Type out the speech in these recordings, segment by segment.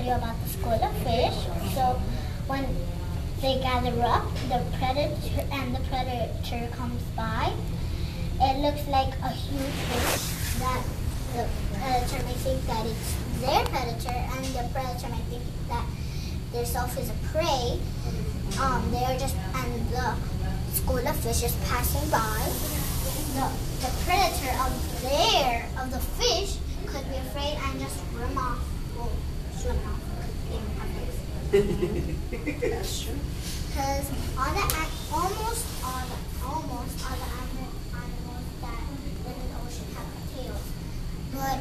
you about the school of fish. So when they gather up, the predator and the predator comes by. It looks like a huge fish that the predator may think that it's their predator, and the predator may think that their self is a prey. They are just, and the school of fish is passing by. The predator of the fish could be afraid and just swim off. Well, swim off. That's true. Because almost all the animals that live in the ocean have tails. But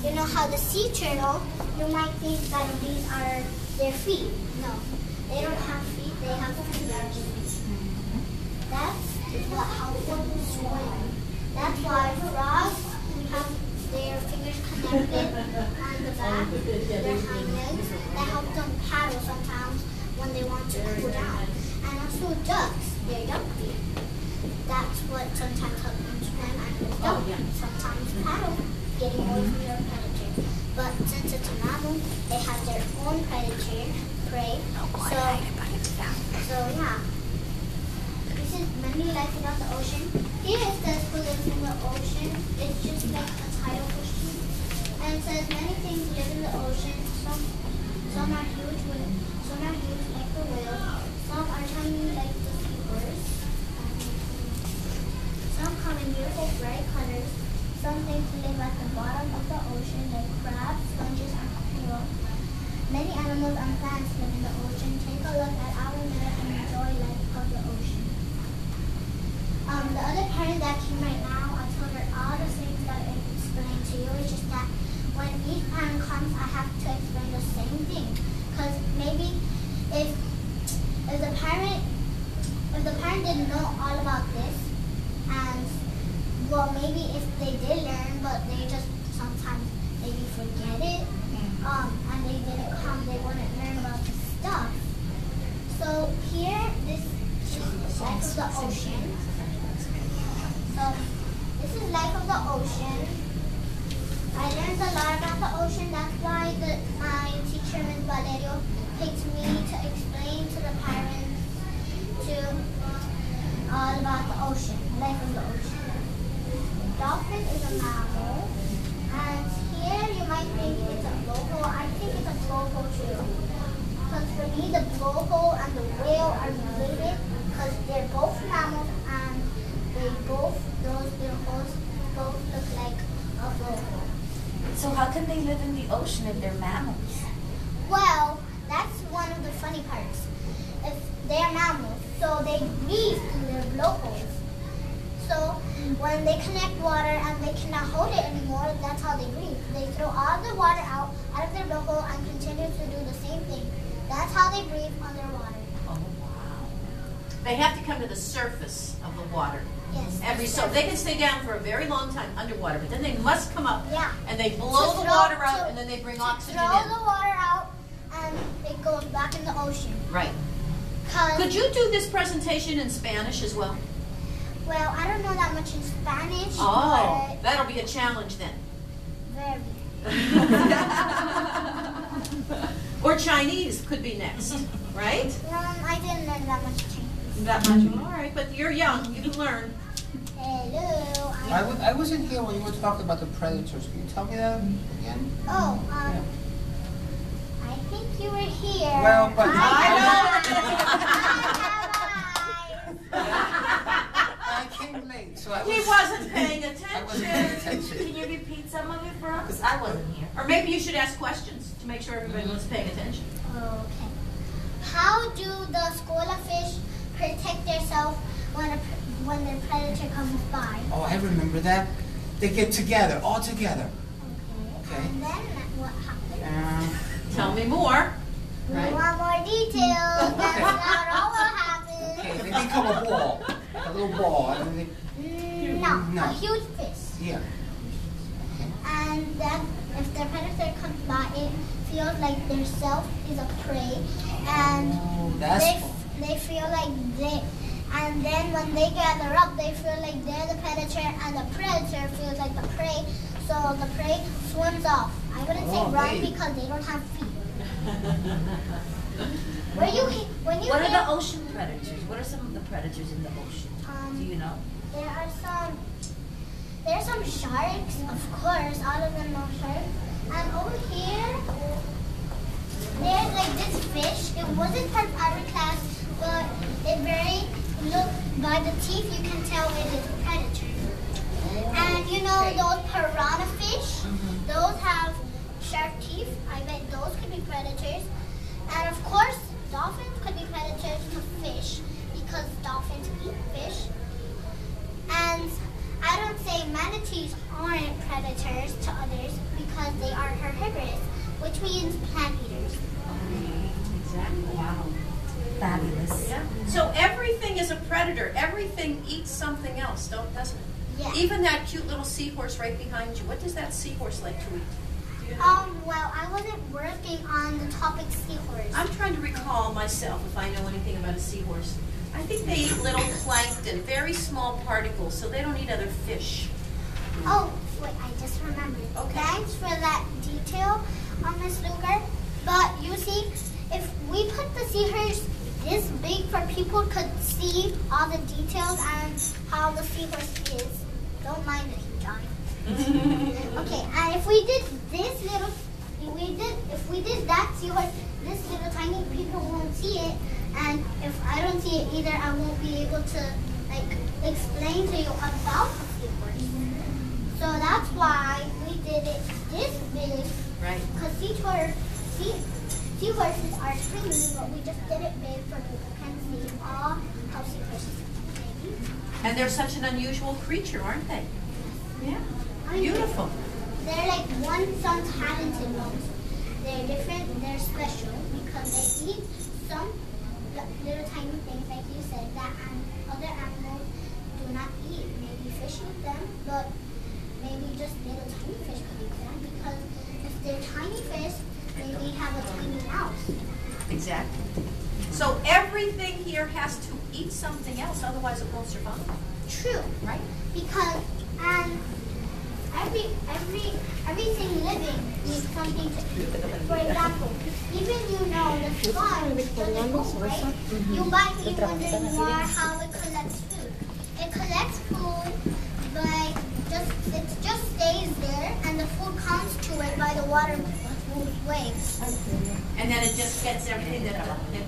you know how the sea turtle, you might think that these are their feet. No, they don't have feet. They have fingers. That's what helps them swim. That's why frogs have their fingers connected on the back, their hind legs, that help them paddle sometimes when they want to cool down. And also ducks, their duck feet. That's what sometimes helps them swim, and the duck sometimes paddle, getting away from their predator. But since it's a mammal, they have their own predator, prey. So yeah. This is many life without the ocean. Here it says who lives in the ocean. It's just like a title question. And it says many things live in the ocean. Some are huge like the whales. Some are tiny like the seabirds. Some come in beautiful bright colors. Some things live at the bottom of the ocean like crabs, sponges, and coral. Many animals and plants live in the ocean. Take a look at our mirror and enjoy life of the ocean. The other parent that came right now, I told her all the things that I explained to you. It's just that when each parent comes, I have to explain the same thing. Because maybe if the parent didn't know all about this, and well, maybe if they did learn, but they just sometimes maybe forget it, and they didn't come, they wouldn't learn about the stuff. So here, this is life of the ocean. So this is life of the ocean. I learned a lot about the ocean. That's why my teacher, Ms. Valerio, picked me to explain to the parents all about the ocean, life of the ocean. Dolphin is a mammal, and here you might think it's a blowhole. I think it's a blowhole too. Because for me, the blowhole and the whale are related because they're both mammals, and those little holes both look like a blowhole. So how can they live in the ocean if they're mammals? Well, that's one of the funny parts. If they're mammals, so they breathe through their blowholes. So when they connect water and they cannot hold it anymore, that's how they breathe. They throw all the water out of their blowhole and continue to do the same thing. That's how they breathe underwater. Oh, wow. They have to come to the surface of the water. Yes. So they can stay down for a very long time underwater, but then they must come up. Yeah. And they blow the water out, and then they bring oxygen in. Throw the water out, and it goes back in the ocean. Right. Could you do this presentation in Spanish as well? Well, I don't know that much in Spanish. Oh, but that'll be a challenge then. Very. Or Chinese could be next, right? I didn't learn that much Chinese. That much? All right, but you're young. You can learn. Hello. I wasn't here when you were talking about the predators. Can you tell me that again? Oh, I think you were here. Well, but I came late, so He wasn't paying I attention. wasn't paying attention. Can you repeat some of it for us? Because I wasn't here. Or maybe you should ask questions to make sure everybody was paying attention. Okay. How do the school of fish protect themselves when their predator comes by? Oh, I remember that. They get together, all together. Okay. Okay. And then what happens? Tell me more. We Right. want more details. That's not all what happens. Okay, they become a ball, a little ball. And they, No, a huge fish. yeah. And then if the predator comes by, it feels like their self is a prey, and Oh, that's fun. they feel like and then when they gather up, they feel like they're the predator, and the predator feels like the prey, so the prey swims off. I wouldn't say Oh, run they- because they don't have feet. When you What are hear, the ocean predators? What are some of the predators in the ocean? Do you know? there are some sharks, of course. All of them know sharks. And over here, there's like this fish. It wasn't part of our class, but look, by the teeth you can tell it is a predator. And you know those piranha fish? Those have sharp teeth. I bet those could be predators. And of course, dolphins could be predators to fish because dolphins eat fish. And I don't say manatees aren't predators to others because they are herbivorous, which means plant eaters. Exactly. Wow. Fabulous. Yeah. So everything is a predator. Everything eats something else, doesn't it? Yeah. Even that cute little seahorse right behind you. What does that seahorse like to eat? Do you know? Well, I wasn't working on the topic seahorse. I'm trying to recall myself if I know anything about a seahorse. I think they eat little plankton, very small particles, so they don't eat other fish. Oh, wait, I just remembered. Okay. Thanks for that detail, Miss Luger. But you see, if we put the seahorse this big for people could see all the details and how the seahorse is. Don't mind it, John. Okay, and if we did that seahorse, this little tiny, people won't see it. And if I don't see it either, I won't be able to explain to you about the seahorse. So that's why we did it this big. Right. Because seahorses are tiny, but we just did it big for people can see all how seahorses are. And they're such an unusual creature, aren't they? Yeah. Beautiful. They're like some talented ones. They're different, they're special because they eat some little tiny things, like you said, that other animals do not eat. Maybe fish eat them, but maybe just little tiny fish could eat them because if they're tiny fish, maybe have a tiny mouth. Exactly. So everything here has to eat something else, otherwise it won't survive. True, Right? because everything living needs something to eat. For example, even the swan doesn't move, right? You might be wondering why how it collects food. It collects food by it just stays there, and the food comes to it by the water waves. And then it just gets everything that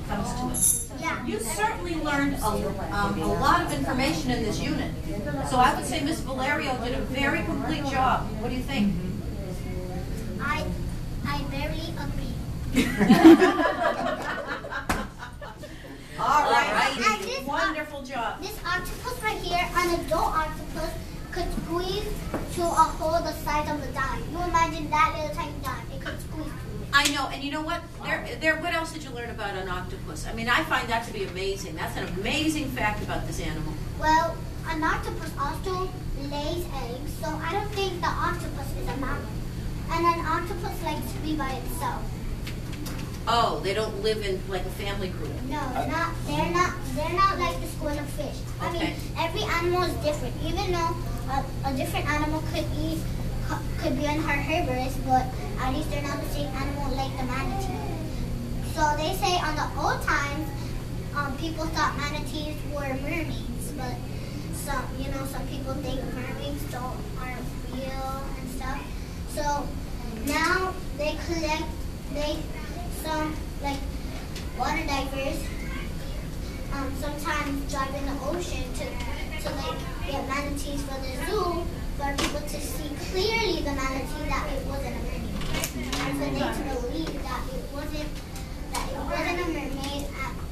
comes to it. Yeah. You certainly learned a lot of information in this unit. So I would say Miss Valerio did a very complete job. What do you think? I barely agree. All right. And this, Wonderful job. This octopus right here, an adult octopus, could squeeze to a hole the size of a dime. You imagine that little tiny dime. It could squeeze to it. I know, and you know what? What else did you learn about an octopus? I mean, I find that to be amazing. That's an amazing fact about this animal. Well, an octopus also lays eggs, so I don't think the octopus is a mammal. And an octopus likes to be by itself. Oh, they don't live in like a family group. No, they're not like the school of fish. I mean, every animal is different. Even though a different animal could be an herbivorous, but at least they're not the same animal like the manatee. So they say on the old times, people thought manatees were mermaids, but some people think mermaids aren't real and stuff. So now some like water divers sometimes drive in the ocean to get manatees for the zoo for people to see clearly the manatee that it wasn't a mermaid, and for them to believe that it wasn't a mermaid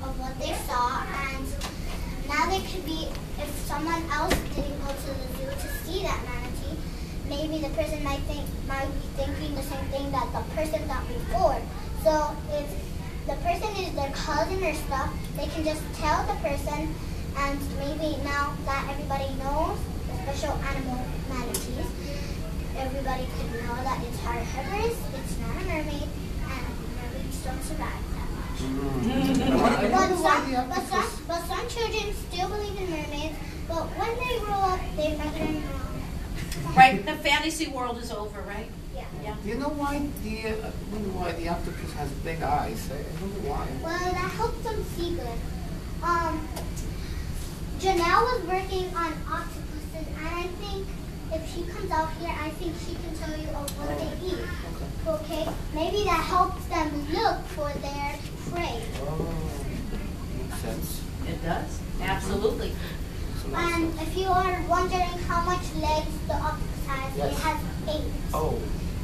of what they saw. And now they could be, if someone else didn't go to the zoo to see that manatee, maybe the person might be thinking the same thing that the person thought before. So if the person is their cousin or stuff, they can just tell the person, and maybe now that everybody knows the special animal manatees, everybody could know that it's herbivorous, it's not a mermaid, and mermaids don't survive that much. But some children still believe in mermaids, but when they grow up, they're not going to know. Right, the fantasy world is over, right? Yeah. Yeah. Do you know why the octopus has big eyes? I don't know why. Well, that helps them see good. Janelle was working on octopuses, and I think if she comes out here, I think she can tell you of what they eat. Okay? Maybe that helps them look for their prey. Oh, makes sense. It does, absolutely. And if you are wondering how much legs the octopus has, Yes. it has 8. Oh.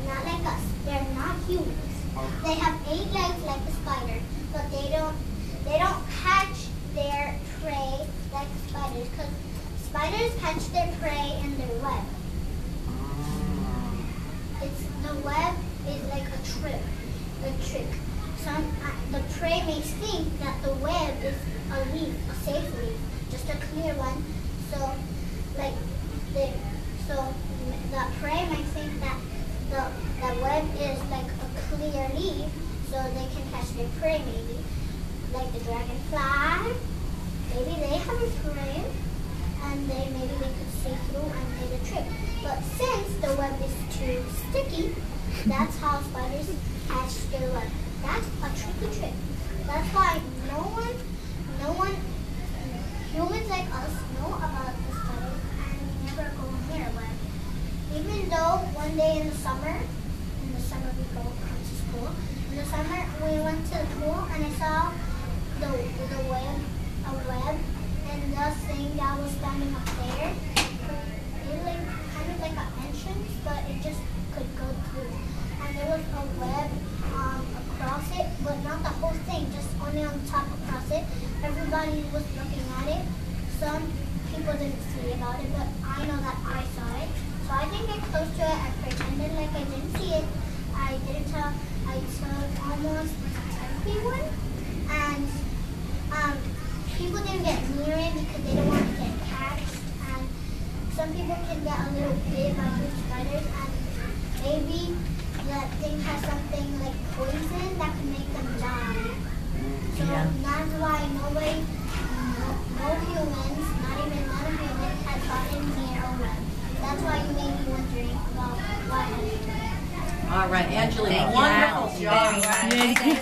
Not like us. They're not humans. They have 8 legs like the spider, but they don't catch their prey like spiders, because spiders catch their prey in their web. The web is like a trick. The prey may think that the web is a leaf, a safe leaf, just a clear one. So the prey might think that the web is like a clear leaf, so they can catch their prey maybe. Like the dragonfly, maybe they have a prey, and maybe they could see through and play the trick. But since the web is too sticky, that's how spiders catch their web. That's a tricky trick. That's why no one, humans like us know about the spiders and never go near a web. Even though one day in the summer we go to school. In the summer we went to the pool and I saw a web, and the thing that was standing up there, it like kind of like an entrance, but it just could go through. And there was a web across it, but not the whole thing, just only on top across it. Everybody was looking at it. Some people didn't see about it, but I know that I saw it. So I didn't get close to it. I pretended like I didn't see it. I told almost everyone, and people didn't get near it because they don't want to get catched. And some people can get a little bit by huge spiders, and maybe that thing has something like poison that can make them die. So that's why no humans, not even non-humans, has gotten near a web. That's why you may be wondering about why I did that. All right, Angela, wonderful job. Thank you.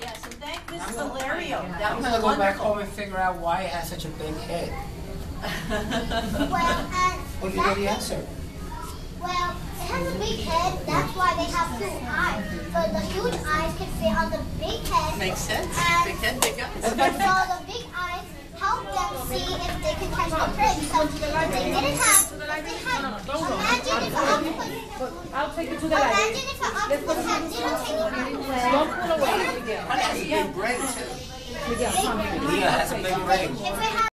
Yes, and thank Miss Valerio. That I'm was gonna go back wonderful. home and figure out why it has such a big head. Well, Oh, you know the answer. well, it has a big head. That's why they have 2 eyes. So the huge eyes can fit on the big head. Makes sense. And Big head, big eyes. so the big eyes help them see if they can catch the prey. So if they didn't have, imagine if an octopus. I'll take you to the light. Imagine if an octopus had little tiny brains. Don't pull away. It has a big brain too. Miguel, come here. Yeah, it has a big brain. If it had